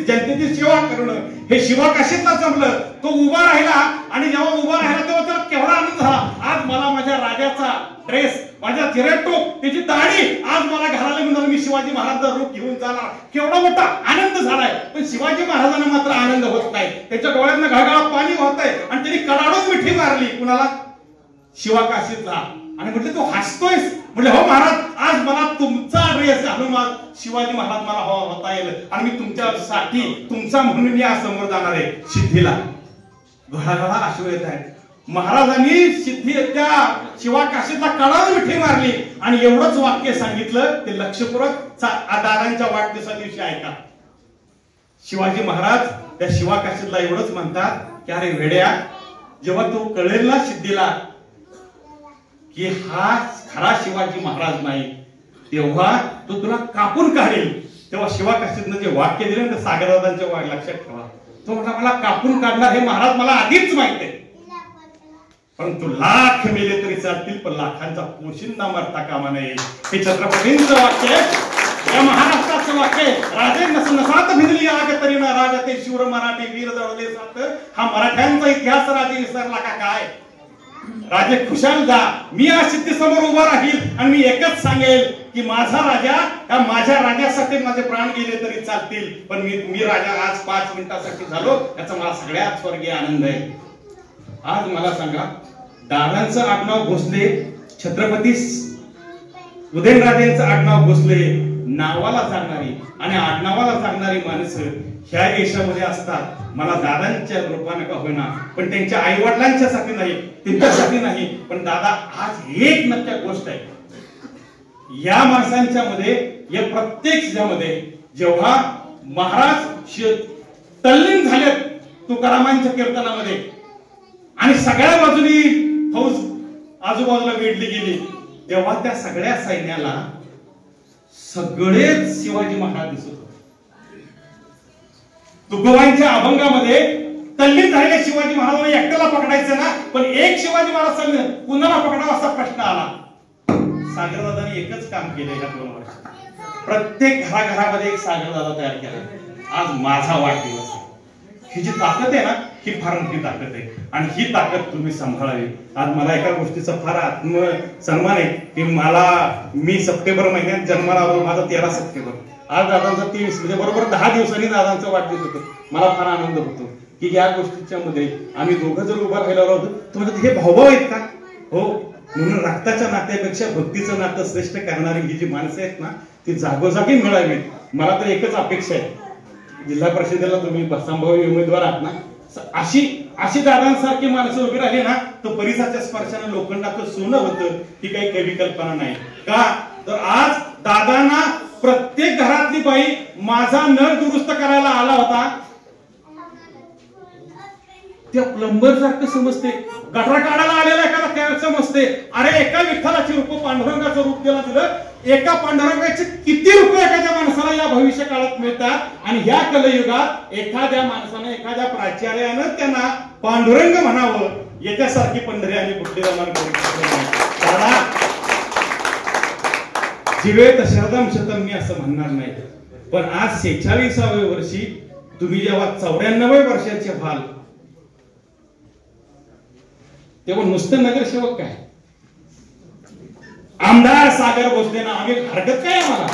जनतेची सेवा करणं हे शिवा काशीतला जमलं. तो उभा राहिला आणि जेव्हा उभा राहिला तेव्हा त्याला केवढा आनंद झाला. आज मला माझ्या राजाचा ड्रेस, माझ्या चिरेटोप, त्याची दाढी आज मला घराला मिळाली, मी शिवाजी महाराजांचं रूप घेऊन जाणार, केवढा मोठा आनंद झालाय. पण शिवाजी महाराजांना मात्र आनंद होत नाही. त्याच्या डोळ्यातनं घळघळा पाणी होत आहे आणि त्यांनी कडाडून मिठी मारली कुणाला, शिवा काशीतला. आणि म्हटलं तू हसतोयस, म्हटलं हो महाराज, आज मला तुमचा ड्रेस घालून शिवाजी महाराज मला होता येईल आणि मी तुमच्यासाठी तुमचा म्हणून या समोर जाणार आहे सिद्धीला. घळघळा अश्रू येत आहे. महाराजांनी सिद्धी त्या शिवा काशीतला कडाडून मिठी मारली आणि एवढंच वाक्य सांगितलं, ते लक्षपूर्वक दादांच्या वाढदिवसा दिवशी ऐका. शिवाजी महाराज त्या शिवा काशीतला एवढंच म्हणतात की अरे वेड्या, जेव्हा तू कळेल ना सिद्धीला की हा खरा शिवाजी महाराज नाही, तेव्हा तो तुला कापून काढेल. तेव्हा शिवा काशीतनं जे वाक्य दिले ना सागरदादांच्या लक्षात ठेवा. तो म्हटला मला कापून काढणार हे महाराज मला आधीच माहित आहे, परंतु लाख मेले तरी चालतील पण लाखांचा पोशिंदा मरता कामा नये. हे छत्रपतींचं वाक्य, या महाराष्ट्राचं वाक्य. राजे नसात भिजली आग तरी न राजते शूर मराठी वीर जळले सात. हा मराठ्यांचा इतिहास राजे विसरला का काय? राजे खुशाल जा, मी या सिद्धी समोर उभा राहील आणि मी एकच सांगेल की माझा राजा, या माझ्या राजासाठी माझे प्राण गेले तरी चालतील, पण मी राजा आज 5 मिनिटासाठी झालो, याचा मला सगळ्यात स्वर्गीय आनंद आहे. आज मला सांगा, दादांचं आडनाव भोसले, छत्रपती उदयनराजेंचं आडनाव भोसले, नावाला जाणारी आणि आडनावाला जाणारी माणसं ह्या देशामध्ये असतात. मला दादांच्या रूपाने का होईना, पण त्यांच्या आई वडिलांच्यासाठी नाही, त्यांच्यासाठी नाही, पण दादा आज एक नक्की गोष्ट आहे, या माणसांच्या मध्ये, या प्रत्येक मध्ये जेव्हा महाराज तल्लीन झालेत तुकारामांच्या कीर्तनामध्ये आणि सगळ्या बाजूनी फौज आजूबाजूला वेढली गेली, तेव्हा त्या सगळ्या सैन्याला सगळेच शिवाजी महाराज दिसत होते. तुकोबांच्या अभंगामध्ये तल्लीन झालेल्या शिवाजी महाराजांना एकट्याला पकडायचं ना, पण एक शिवाजी महाराज कुणाला पकडावा असा प्रश्न आला. सागरदादांनी एकच काम केलं या 2 वर्षात, प्रत्येक घराघरामध्ये एक सागरदादा तयार केला. आज माझा वाढदिवस आहे. ही जी ताकद आहे ना, ही फार मोठी ताकद आहे आणि ही ताकद तुम्ही सांभाळावी. आज मला एका गोष्टीचा फार आत्मसन्मान आहे की मी सप्टेंबर महिन्यात जन्माला आलो, माझा 13 सप्टेंबर, आज दादांचा 23, म्हणजे बरोबर 10 दिवसांनी दादांचा वाढदिवस होतो. मला फार आनंद होतो की या गोष्टीच्या मध्ये आम्ही दोघं जर उभा राहिलो होतो. तुम्हाला हे भावभाव आहेत का? हो, म्हणून रक्ताच्या नात्यापेक्षा भक्तीचं नातं श्रेष्ठ करणारी ही जी माणसं आहेत ना, ती जागोजागी मिळावी. मला तर एकच अपेक्षा आहे, जिल्हा परिषदेला तुम्ही संभाव्य उमेदवार आहात ना, अशी दादांसारखी माणसं उभी राहिली ना तर परिसाच्या स्पर्शाने लोखंडाचं सोनं होतं, ही काही कवी कल्पना नाही का. तर आज दादांना प्रत्येक घरातली बाई माझा नळ दुरुस्त करायला आला होता त्या प्लंबर सारखं समजते, गटार काढायला आलेला एखादा काय समजते. अरे एका विठ्ठलाची रूप पांडुरंगाचं रूप त्याला दिलं, एका पांडुरंगाचे किती रुपये एखाद्या माणसाला या भविष्य काळात मिळतात. आणि ह्या कलयुगात एखाद्या माणसानं एखाद्या प्राचार्यानं त्यांना पांडुरंग म्हणावं, याच्यासारखी पंढरी आणि बुद्धिरामान जीवेत शरदम शतम मी असं म्हणणार नाही. पण आज 46व्या वर्षी तुम्ही जेव्हा 94 वर्षाचे व्हाल तेव्हा नुसतं नगरसेवक काय, आमदार सागर भोसले ना आम्ही हरकत काय आम्हाला,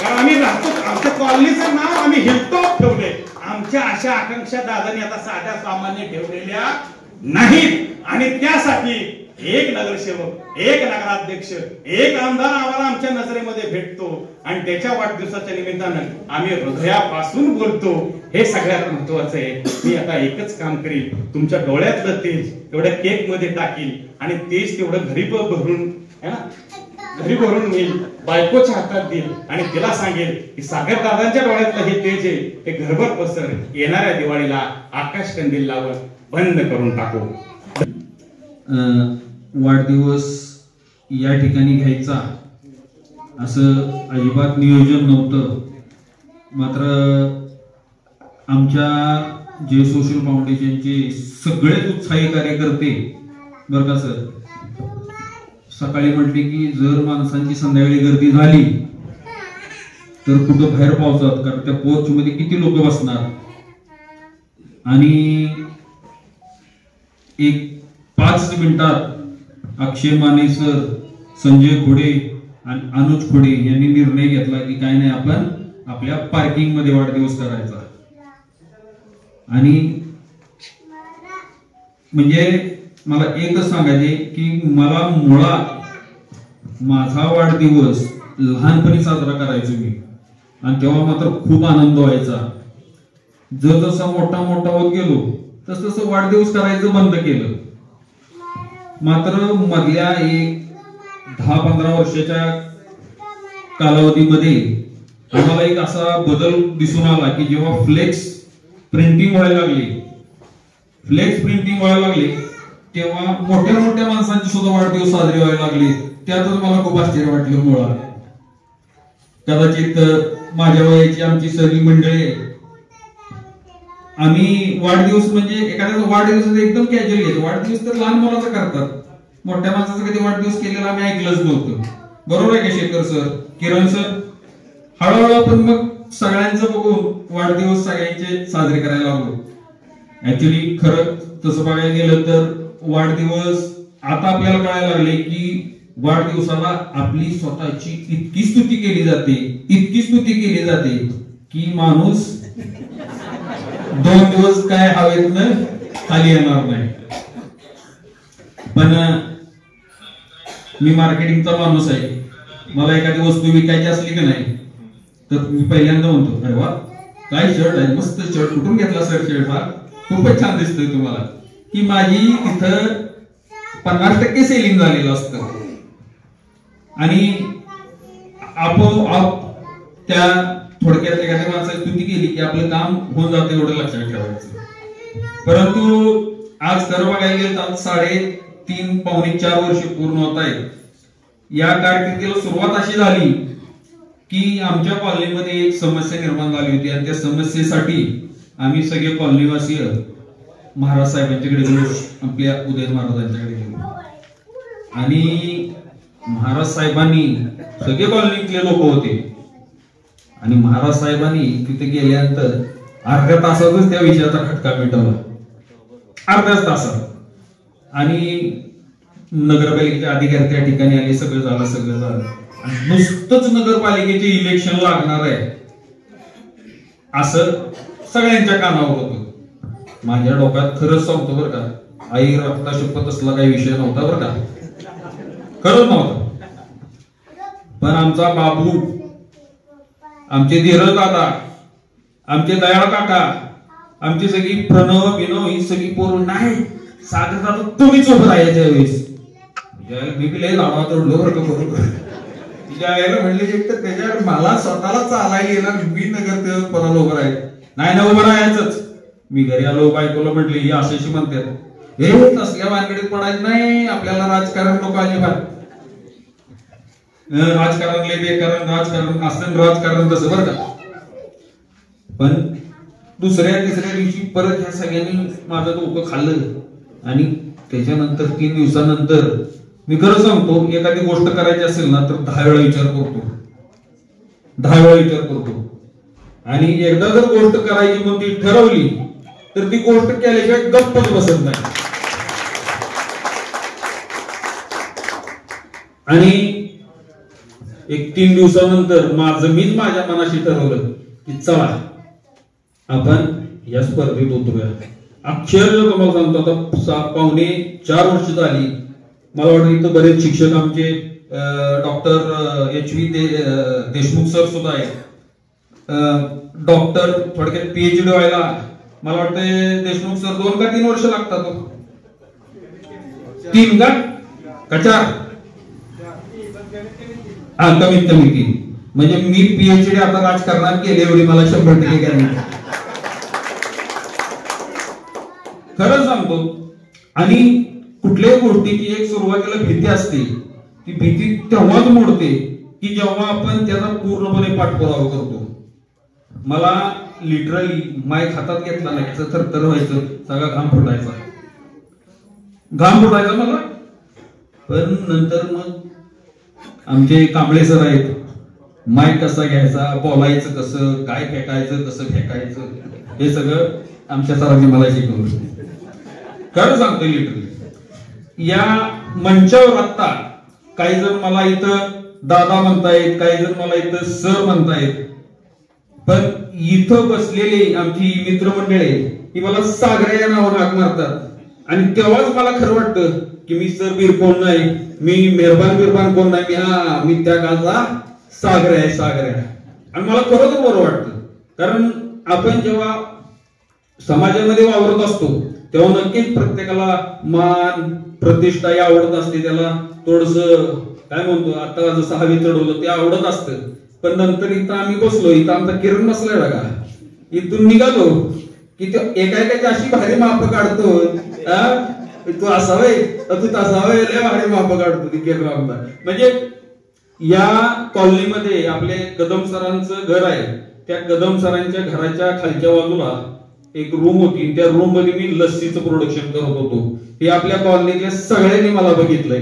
कारण आम्ही राहतो. आमच्या कॉलनीचं नाव आम्ही हिलटॉप ठेवले. आमच्या आशा आकांक्षा दादांनी आता साध्या सामान्य ठेवलेल्या नाहीत. आणि त्यासाठी एक नगरसेवक, एक नगराध्यक्ष, एक आमदार आम्हाला आमच्या नजरेमध्ये भेटतो आणि त्याच्या वाढदिवसाच्या निमित्तानं आम्ही हृदयापासून बोलतो. हे सगळ्यात महत्वाचं आहे. मी आता एकच काम करील, तुमच्या डोळ्यातलं तेज तेवढ्या केक मध्ये टाकील आणि तेज तेवढं घरी भरून नेईल, बायकोच्या हातात देईल आणि तिला सांगेल की सागर दादांच्या डोळ्यातलं हे तेज आहे हे घरभर पसर, येणाऱ्या दिवाळीला आकाश कंदील लावून बंद करून टाकू. वाढदिवस या ठिकाणी घ्यायचा असं अजिबात नियोजन नव्हतं. मात्र आमच्या जे सोशल फाउंडेशनचे सगळेच उत्साही कार्यकर्ते बरं का सर, सकाळी म्हटले की जर माणसांची संध्याकाळी गर्दी झाली तर कुठं बाहेर पावसात, कारण त्या पोर्च मध्ये किती लोक बसणार. आणि एक 5 मिनिटात अक्षय माने सर, संजय खोडे आणि अनुज खोडे यांनी निर्णय घेतला की काय नाही, आपण आपल्या पार्किंग मध्ये वाढदिवस करायचा. आणि म्हणजे मला एकच सांगायचे की मला मुळात माझा वाढदिवस लहानपणी साजरा करायचो मी, आणि तेव्हा मात्र खूप आनंद व्हायचा. जसा मोठा होत गेलो तसं वाढदिवस करायचं बंद केलं. मात्र मधल्या एक 10-15 वर्षाच्या कालावधीमध्ये आम्हाला एक असा बदल दिसून आला की जेव्हा फ्लेक्स प्रिंटिंग व्हायला लागले तेव्हा मोठ्या माणसांचे सुद्धा वाढदिवस साजरे व्हायला लागले. त्यातच मला खूप आश्चर्य वाटलं. मुळात कदाचित माझ्या वयाची आमची सगळी मंडळी आम्ही वाढदिवस म्हणजे एखाद्याचा वाढदिवस एकदम कॅज्युअल घेतो. वाढदिवस तर लहान मुलाचा करतात, मोठ्या माणसाचा कधी वाढदिवस केलेला आम्ही ऐकलंच नव्हतं. बरोबर आहे का शेखर सर, किरण सर? हळूहळू आपण मग सगळ्यांचं बघून वाढदिवस सगळ्यांचे साजरे करायला लागलो. ऍक्च्युली खरं तसं बघायला गेलं तर वाढदिवस आता आपल्याला कळायला लागले की वाढदिवसाला आपली स्वतःची इतकी स्तुती केली जाते की माणूस 2 दिवस काय हवेतनं खाली येणार नाही. पण मी मार्केटिंगचा माणूस आहे. मला एखादी वस्तू विकायची असली की नाही तर मी पहिल्यांदा म्हणतो, अरे वा काय शर्ट आहे, मस्त शर्ट, कुठून घेतला सर शर्ट, हा खूपच छान दिसतोय तुम्हाला. की माझी इथं 50% सेलिंग झालेलं असतं. आणि आपोआप त्या थोडक्यात एखाद्या माणसाची स्तुती केली की आपलं काम होऊन जातं, एवढं लक्षात ठेवायचं. परंतु आज खरं बघायला गेलं तर 3.5-4 वर्ष पूर्ण होत आहेत. या कारकिर्दीला सुरुवात अशी झाली की आमच्या कॉलनीमध्ये एक समस्या निर्माण झाली होती आणि त्या समस्येसाठी आम्ही सगळे कॉलनीवासीय महाराज साहेबांच्याकडे गेलो, आपल्या उदय महाराजांच्याकडे गेलो. आणि महाराज साहेबांनी, सगळे कॉलनीतले लोक होते, आणि महाराज साहेबांनी तिथे गेल्यानंतर अर्ध्या तासातच त्या विषयाचा खटका मिटवला, अर्ध्याच तासात. आणि नगरपालिकेचे अधिकारी त्या ठिकाणी आले, सगळं झालं. आणि नुसतंच नगरपालिकेचे इलेक्शन लागणार आहे असं सगळ्यांच्या कानावर होतं. माझ्या डोक्यात खरंच सांगतो बरं का, आई रक्ता शपथ असला काही विषय नव्हता बरं का, खरंच नव्हता. पण आमचा बाबू, आमचे धीरज दादा आमचे दयाळ काका, आमची सगळी प्रणव बिनव ही सगळी पोरं नाही सागर दादा तुम्हीच उभं राहायच्या वेळेस मी बी लय लावा तोडलो बरं का बरोबर. तिच्या आईला म्हणले एक तर त्याच्यावर मला स्वतःला चालायला येणार मी नगर पदाला उभं राहायचं नाही ना उभं राहायचंच. मी घरी आलो बायकोला म्हटली ही अशी म्हणतात हे तसल्या वानगडीत पडायचं नाही आपल्याला राजकारण नको अजिबात. राजकारण लय बेकारण राजकारण असं राजकारण तसं बरं का. पण दुसऱ्या तिसऱ्या दिवशी परत ह्या सगळ्यांनी माझं डोकं खाल्लं आणि त्याच्यानंतर 3 दिवसानंतर मी खरं सांगतो एखादी गोष्ट करायची असेल ना तर 10 वेळा विचार करतो, 10 वेळा विचार करतो. आणि एकदा जर गोष्ट करायची म्हणून ती ठरवली तर ती गोष्ट केल्याशिवाय गप्पच बसत नाही. आणि एक 3 दिवसानंतर मीच माझ्या मनाशी ठरवलं की चला आपण या स्पर्धेत उतरूया. अक्षरशः तुम्हाला सांगतो आता 3.25 वर्ष झाली. मला वाटतं इथं बरेच शिक्षक आमचे डॉक्टर HV देशमुख सर सुद्धा आहेत. डॉक्टर थोडक्यात PhD व्हायला मला वाटतं देशमुख सर 2 का 3 वर्ष लागतात. 3 का 4 कमीत कमी 3. म्हणजे मी PhD आता राजकारणात केले एवढी मला 100% गॅरंटी खरं सांगतो. आणि कुठल्याही गोष्टीची एक सुरुवातीला भीती असते ती भीती तेव्हाच मोडते की जेव्हा आपण त्याचा पूर्णपणे पाठपुरावा करतो. मला लिटरली माईक हातात घेतला नाही याचं थरथर व्हायचं सगळा घाम फुटायचा मला. पण नंतर मग आमचे कांबळे सर आहेत माईक कसा घ्यायचा बोलायचं कसं काय फेकायचं कसं फेकायचं हे सगळं आमच्या सरांनी मला शिकवलं. खरं सांगतो लिटरली या मंचावर आता काही जण मला इथं दादा म्हणतायत काही जण मला इथं सर म्हणतायत. पण इथं बसलेले आमची मित्रमंडळी ही मला सागऱ्या या नावानं हाक मारतात. आणि तेव्हाच मला खरं वाटतं की मी सर बीर कोण नाही मी मेहरबान कोण नाही मी त्या गावचा सागऱ्या. आणि मला खरोखर बरं वाटतं कारण आपण जेव्हा समाजामध्ये वावरत असतो तेव्हा नक्कीच प्रत्येकाला मान प्रतिष्ठा ही आवडत असते. त्याला थोडस काय म्हणतो आता जसं हवी चढवलं ते आवडत असतं. पण नंतर इथं आम्ही बसलो इथं आमचा किरण बसलाय बघा इथून निघालो की एकाएकाची अशी भारी माप काढतो तू असावे तू तसावे लय भारी माप काढतो ती किरण आमचा. म्हणजे या कॉलनीमध्ये आपले कदम सरांचं घर आहे. त्या कदम सरांच्या घराच्या खालच्या बाजूला एक रूम होती. त्या रूम मध्ये मी लस्सीचं प्रोडक्शन करत होतो. हे आपल्या कॉलनीतल्या सगळ्यांनी मला बघितलंय.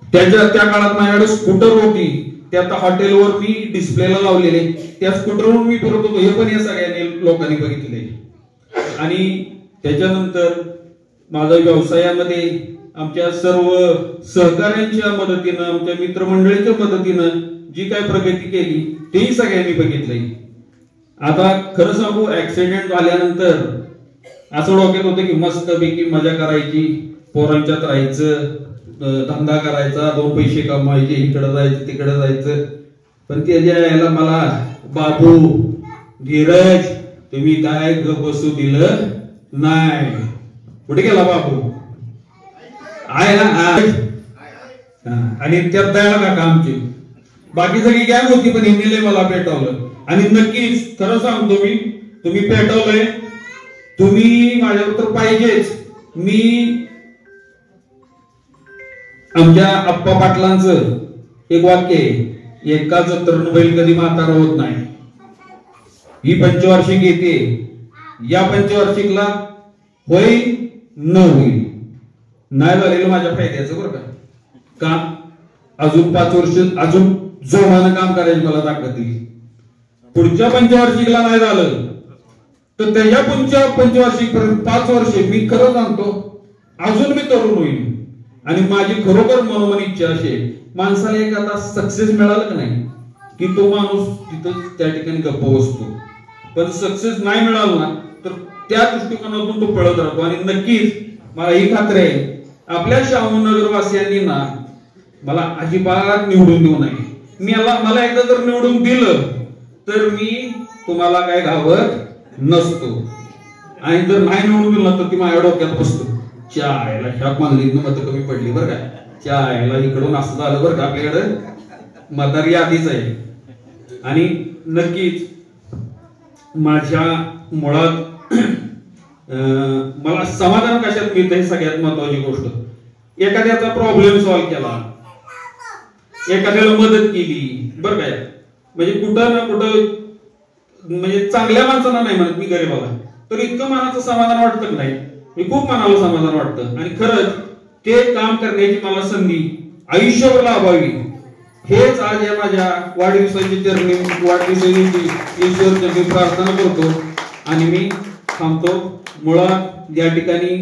त्या काळात माझ्याकडे स्कूटर होती. त्या हॉटेलवर मी डिस्प्लेला लावलेले त्या स्कूटरवर मी फिरत होतो. हे पण या सगळ्यांनी लोकांनी बघितले. आणि त्याच्यानंतर माझ्या व्यवसायामध्ये आमच्या सर्व सहकाऱ्यांच्या मदतीनं आमच्या मित्रमंडळीच्या मदतीनं जी काय प्रगती केली तेही सगळ्यांनी बघितलंय. आता खरं सांगू ऍक्सिडेंट झाल्यानंतर असं डोक्यात होतं की मस्तपैकी मजा करायची पोरांच्यात राहायचं धंदा करायचा 2 पैसे कमवायचे इकडे जायचं तिकडे जायचं. पण त्याच्या यायला मला बाबू धीरज तुम्ही काय बसू दिलं नाही. कुठे गेला बाबू आहे ना. आणि त्यात दयाळ काका आमची बाकी सगळी गॅंग होती पण हिंदीले मला पेटवलं. आणि नक्कीच खरं सांगतो मी तुम्ही पेटवलंय तुम्ही माझ्यावर तर पाहिजेच. मी आमच्या आप्पा पाटलांचं एक वाक्य आहे एका जत्रेनं बैल कधी म्हातारा होत नाही. ही पंचवार्षिक येते या पंचवार्षिकला होईल न होईल नाही झालेलं माझ्या फायद्याचं बरं का. अजून 5 वर्ष अजून जोमानं काम करायची मला ताकद दिली. पुढच्या पंचवार्षिकला नाही झालं तर त्याच्या पुढच्या पंचवार्षिक पर्यंत 5 वर्ष मी खरं सांगतो अजून मी तरुण होईल. आणि माझी खरोखर मनोमन इच्छा अशी आहे माणसाला एक आता सक्सेस मिळालं का नाही की तो माणूस तिथं त्या ठिकाणी गप्प बसतो. पण सक्सेस नाही मिळालं ना तर त्या दृष्टिकोनातून तो पळत राहतो. आणि नक्कीच मला ही खात्री आहे आपल्या शाहूनगर वासियांनी ना मला अजिबात निवडून देऊ नये. मला एकदा जर निवडून दिलं तर मी तुम्हाला काय घाबरत नसतो. आणि जर नाही निवडून दिलं तर ती माझ्या डोक्यात बसतो, चायला ह्या मागणीतनं मतं कमी पडली बरं का, चायला इकडून असं झालं बरं का, आपल्याकडं मतदार यादीच आहे. आणि नक्कीच माझ्या मुळात मला समाधान कशात मिळतं हे सगळ्यात महत्वाची गोष्ट. एखाद्याचा प्रॉब्लेम सॉल्व्ह केला, एखाद्याला मदत केली बरं काय, म्हणजे कुठं ना कुठं, म्हणजे चांगल्या माणसांना नाही म्हणत मी गरीबाला, तर इतकं मनाचं समाधान वाटतं नाही, मी खूप मनाला समाधान वाटतं. आणि खरंच ते काम करण्याची मला संधी आयुष्यभर लाभावी हेच आज या माझ्या वाढदिवसाची चरणी ईश्वर प्रार्थना करतो. आणि मी थांबतो. मुळात या ठिकाणी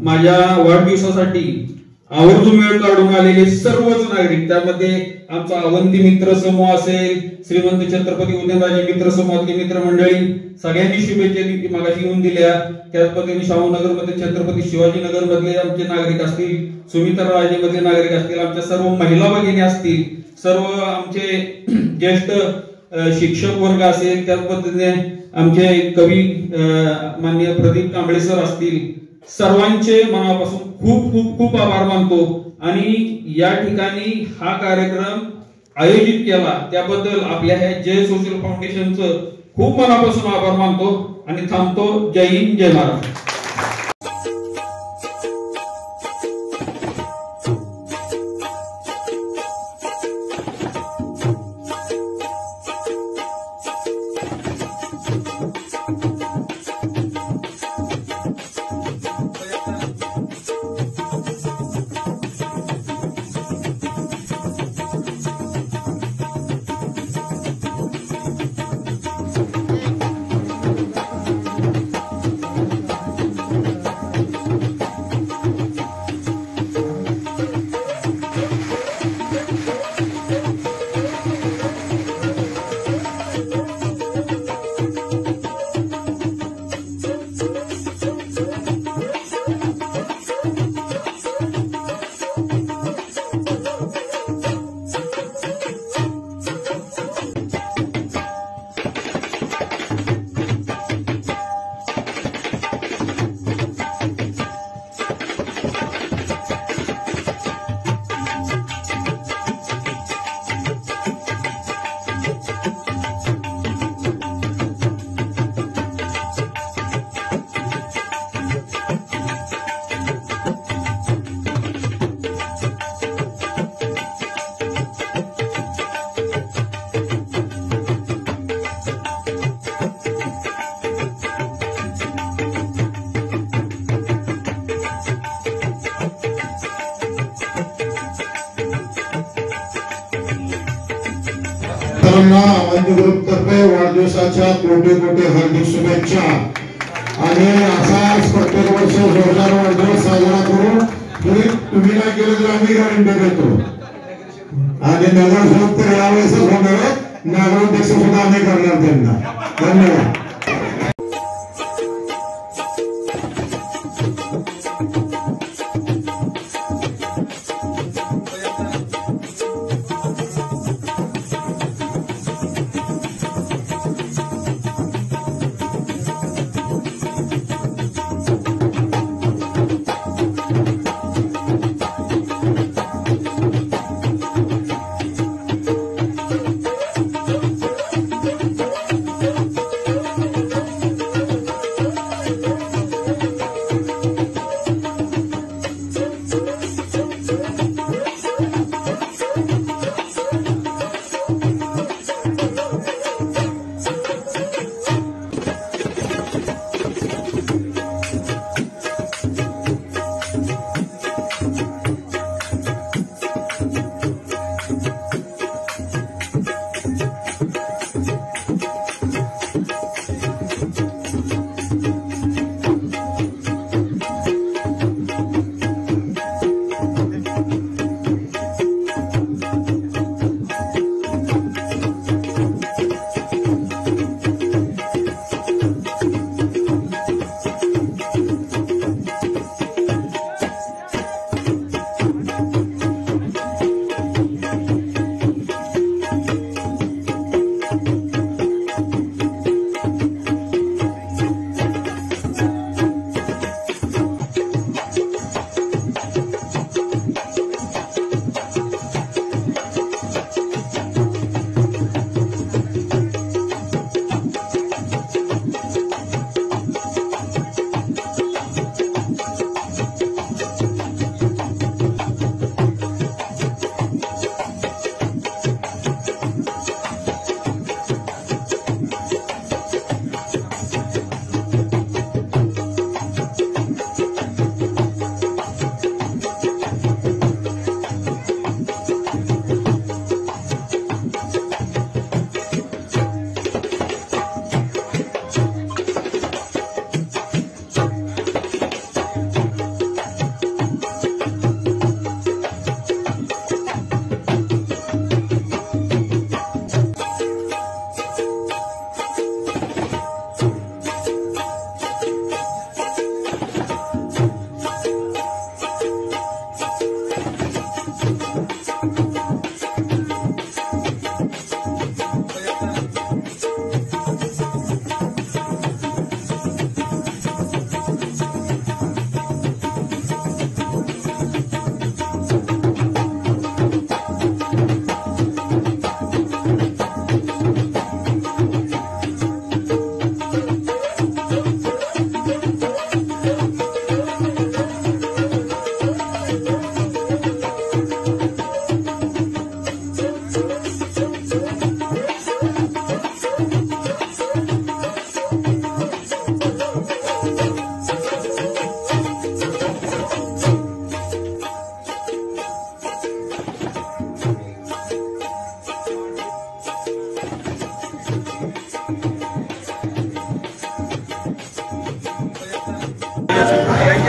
माझ्या वाढदिवसासाठी आवर्जून वेळ काढून आलेले सर्वच नागरिक, त्यामध्ये आमचा अवंती मित्र समूह असेल, श्रीमंत छत्रपती उदयनराजे मित्र समूहातली मित्रमंडळी, सगळ्यांनी शुभेच्छा मागाशी येऊन दिल्या. त्याच पद्धतीने शाहूनगर मध्ये छत्रपती शिवाजीनगर मधले आमचे नागरिक असतील, सुमित्राराजे मधले नागरिक असतील, आमच्या सर्व महिला भगिनी असतील, सर्व आमचे ज्येष्ठ शिक्षक वर्ग असेल, त्याच पद्धतीने आमचे कवी माननीय प्रदीप कांबळे सर असतील, सर्वांचे मनापासून खूप खूप खूप आभार मानतो. आणि या ठिकाणी हा कार्यक्रम आयोजित केला त्याबद्दल आपल्या ह्या जय सोशल फाउंडेशनचं खूप मनापासून आभार मानतो आणि थांबतो. जय हिंद, जय महाराष्ट्र. तर्फे वाढदिवसाच्या कोटी कोटी हार्दिक शुभेच्छा. आणि असाच प्रत्येक वर्ष जोरदार वाढदिवस साजरा करू. तुम्ही काय केलं तर आम्ही गॅरंटी देतो. आणि नगरसेवक तर यावेळेसच होणार आहे, नगराध्यक्ष सुद्धा आम्ही करणार त्यांना. धन्यवाद.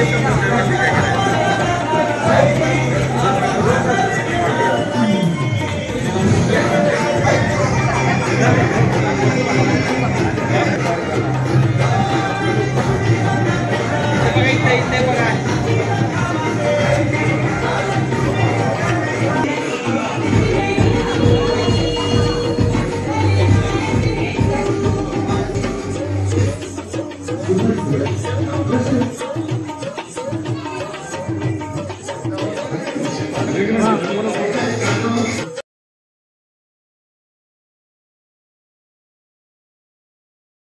संबंध